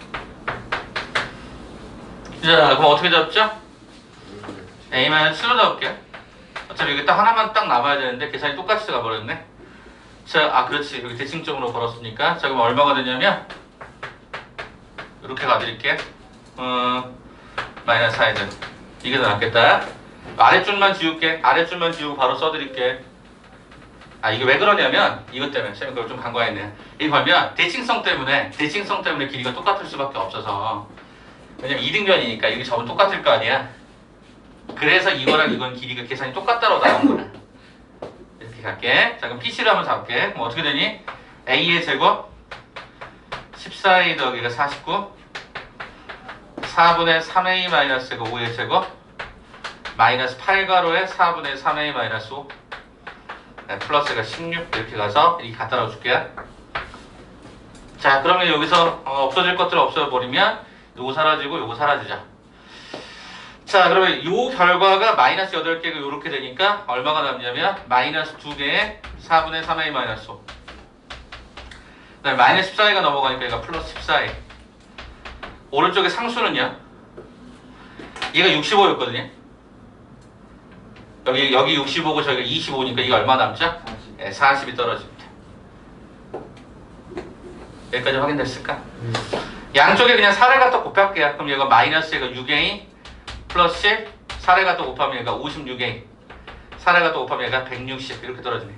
자, 그럼 어떻게 잡죠? A-7로 잡을게요. 어차피 여기 딱 하나만 딱 남아야 되는데 계산이 똑같이 가버렸네. 자, 그렇지. 여기 대칭점으로 걸었으니까. 자, 그럼 얼마가 되냐면 이렇게 가드릴게. 마이너스 4죠. 이게 더 낫겠다. 아랫줄만 지울게. 아랫줄만 지우고 바로 써드릴게. 이게 왜 그러냐면 이것 때문에 쌤이 그걸 좀 간과했네. 이거 보면 대칭성 때문에 길이가 똑같을 수밖에 없어서. 왜냐면 이등변이니까 이게 전부 똑같을 거 아니야. 그래서 이거랑 이건 길이가 계산이 똑같다고 나온 거야. 이렇게 갈게. 자, 그럼 PC를 한번 잡을게. 그럼 어떻게 되니? A의 제곱 14A 더하기가 49 4분의 3A 마이너스 5의 제곱 마이너스 8가로에 4분의 3A 마이너스 5 플러스가 16 이렇게 가서 이렇게 갖다 넣어줄게요. 자, 그러면 여기서 없어질 것들 없어버리면 요거 사라지고 요거 사라지죠. 자, 그러면 요 결과가 마이너스 8개가 이렇게 되니까 얼마가 남냐면 마이너스 2개에 4분의 3A 마이너스 5 그다음에 마이너스 14A가 넘어가니까 얘가 플러스 14A 오른쪽에 상수는요 얘가 65였거든요 여기 65고 저기가 25니까 이게 얼마 남죠? 40이 떨어집니다. 여기까지 확인됐을까? 양쪽에 그냥 4를 갖다 곱할게요. 그럼 얘가 마이너스 얘가 6A 플러스 10 4를 갖다 곱하면 얘가 56A 4를 갖다 곱하면 얘가 160 이렇게 떨어지네.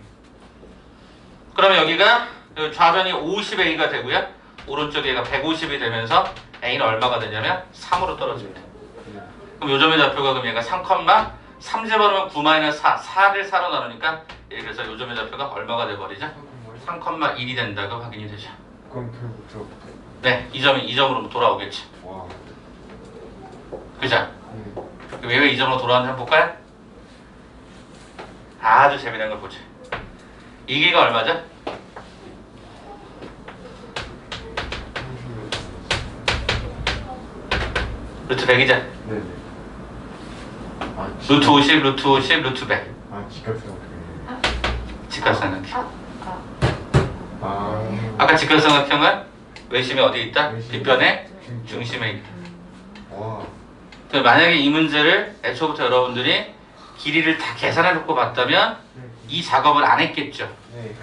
그러면 여기가 좌변이 50A가 되고요 오른쪽에 얘가 150이 되면서 A는 얼마가 되냐면 3으로 떨어집니다. 그럼 요점의 좌표가 그럼 얘가 3, 집어넣으면 9-4 4를 4로 나누니까 그래서 요점의 좌표가 얼마가 돼버리죠? 3,1이 된다고 확인이 되죠. 그럼 결국 저. 네, 이 점으로 돌아오겠지. 와. 그죠? 왜 이 점으로 돌아왔는지 한번 볼까요? 아주 재미난 걸 보죠. 이게가 얼마죠? 루트 100이죠? 네네. 루트 50, 루트 50, 루트 100. 직각삼각형. 직각삼각형. 아까 직각삼각형은 외심이 어디에 있다? 외심이 뒷변의 중심에 있다. 와. 만약에 이 문제를 애초부터 여러분들이 길이를 다 계산해놓고 봤다면 이 작업을 안 했겠죠. 네.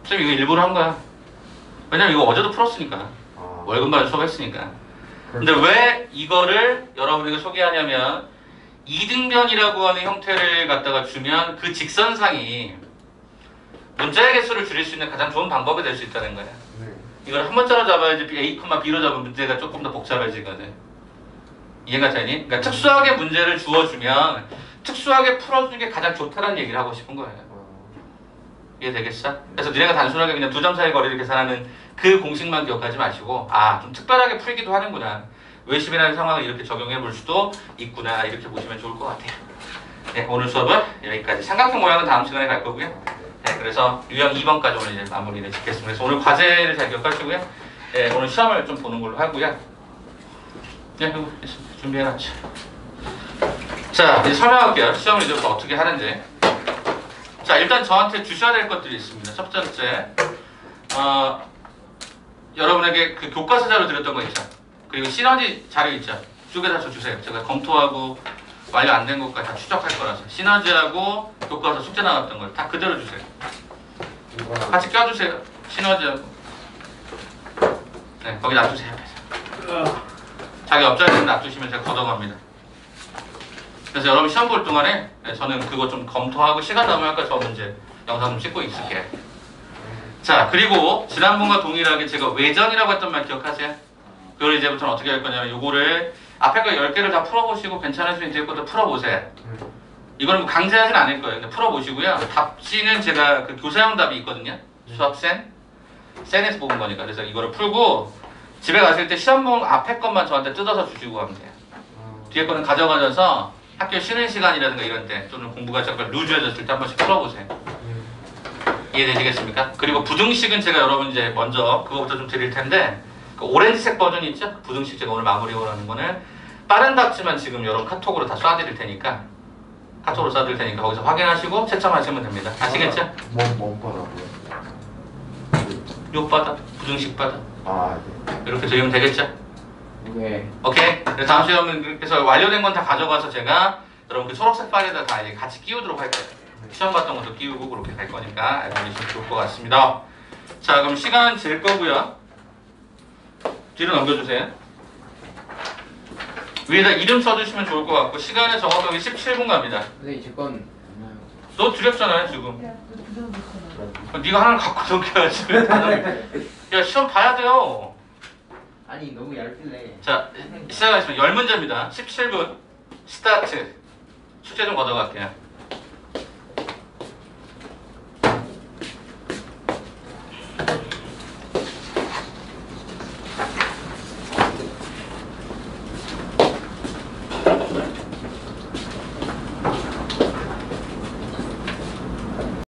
쌤 이거 일부러 한 거야. 왜냐면 이거 어제도 풀었으니까. 월급만 수업했으니까. 근데 왜 이거를 여러분에게 소개하냐면 이등변이라고 하는 형태를 갖다가 주면 그 직선상이 문자의 개수를 줄일 수 있는 가장 좋은 방법이 될 수 있다는 거야. 네. 이걸 한 번짜로 잡아야지 A, B로 잡으면 문제가 조금 더 복잡해지거든. 이해가 되니? 그러니까 특수하게 문제를 주어주면 특수하게 풀어주는 게 가장 좋다는 얘기를 하고 싶은 거예요. 이해되겠어? 그래서 니네가 단순하게 그냥 두 점 사이 거리를 계산하는 그 공식만 기억하지 마시고 좀 특별하게 풀기도 하는구나. 외심이라는 상황을 이렇게 적용해 볼 수도 있구나. 이렇게 보시면 좋을 것 같아요. 네, 오늘 수업은 여기까지. 삼각형 모양은 다음 시간에 갈 거고요. 네, 그래서 유형 2번까지 오늘 이제 마무리를 짓겠습니다. 그래서 오늘 과제를 잘 기억하시고요. 네, 오늘 시험을 좀 보는 걸로 하고요. 네, 이거 준비해놨죠. 자, 이제 설명할게요. 시험을 이제부터 어떻게 하는지. 자, 일단 저한테 주셔야 될 것들이 있습니다. 첫 번째, 여러분에게 그 교과서 자료 드렸던 거 있죠. 그리고 시너지 자료 있죠. 쪼개서 주세요. 제가 검토하고 완료 안 된 것까지 다 추적할 거라서 시너지하고 교과서 숙제 나왔던 걸 다 그대로 주세요. 같이 껴주세요. 시너지하고. 네, 거기 놔두세요. 자기 옆자리에 놔두시면 제가 걷어갑니다. 그래서 여러분 시험 볼 동안에 저는 그거 좀 검토하고 시간 남으면 저 문제 영상 좀 찍고 있을게요. 자, 그리고 지난번과 동일하게 제가 외전이라고 했던 말 기억하세요? 그걸 이제부터는 어떻게 할 거냐면 요거를 앞에 거 10개를 다 풀어보시고 괜찮으시면 뒤에 것도 풀어보세요. 이거는 뭐 강제하진 않을 거예요. 근데 풀어보시고요. 답지는 제가 그 교사형 답이 있거든요. 수학센? 센에서 뽑은 거니까. 그래서 이거를 풀고 집에 가실 때 시험봉 앞에 것만 저한테 뜯어서 주시고 가면 돼요. 뒤에 거는 가져가셔서 학교 쉬는 시간이라든가 이런 때 또는 공부가 잠깐 루즈해졌을 때 한 번씩 풀어보세요. 이해되시겠습니까? 그리고 부등식은 제가 여러분 이제 먼저 그거부터 좀 드릴 텐데 그 오렌지색 버전이 있죠? 부등식 제가 오늘 마무리하고 하는 거는 빠른 답지만 지금 여러분 카톡으로 다 쏴드릴 테니까 카톡으로 쏴드릴 테니까 거기서 확인하시고 채점하시면 됩니다. 아시겠죠? 뭔 거라고요? 욕받아, 부등식 받아. 아, 네. 이렇게 적으면 되겠죠? 네. 오케이. 다음 시험은 완료된 건 다 가져가서 제가 여러분 그 초록색 파일에다 다 이제 같이 끼우도록 할 거예요. 시험 봤던 것도 끼우고 그렇게 갈 거니까 알고 계시면 좋을 것 같습니다. 자, 그럼 시간 잴 거고요. 뒤로 넘겨주세요. 위에다 이름 써주시면 좋을 것 같고 시간은 정확하게 17분 갑니다. 선생님 제건 없나요? 너 드렸잖아요 지금. 야, 너 부정했잖아. 네가 하나를 갖고 넘겨야지. 왜 다 넘겨? 야 시험 봐야 돼요. 아니 너무 얇길래. 자 시작하겠습니다. 10문제입니다. 17분 스타트. 숙제 좀 걷어갈게요.